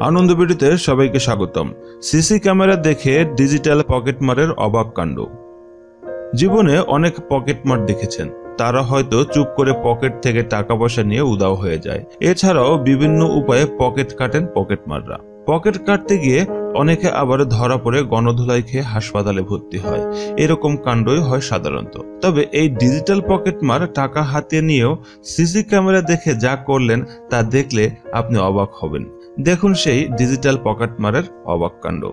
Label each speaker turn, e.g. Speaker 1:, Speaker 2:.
Speaker 1: আনন্দ ভিডিওতে সবাইকে স্বাগতম। সিসি ক্যামেরা দেখে ডিজিটাল পকেটমারের অবাক কাণ্ড। জীবনে অনেক পকেটমার দেখেছেন, তারা হয়তো চুপ করে পকেট থেকে টাকা পয়সা নিয়ে উধাও হয়ে যায়। এছাড়াও বিভিন্ন উপায়ে পকেট কাটেন পকেটমাররা। পকেট কাটতে গিয়ে অনেকে আবার ধরা পড়ে গণধোলাই খেয়ে হাসপাতালে ভর্তি হয়। এরকম কাণ্ডই হয় সাধারণত। তবে এই ডিজিটাল পকেটমার টাকা হাতিয়ে নিয়েও সিসি ক্যামেরা দেখে যা করলেন তা দেখলে আপনি অবাক হবেন। দেখুন সেই ডিজিটাল পকেটমারের অবাক কাণ্ড।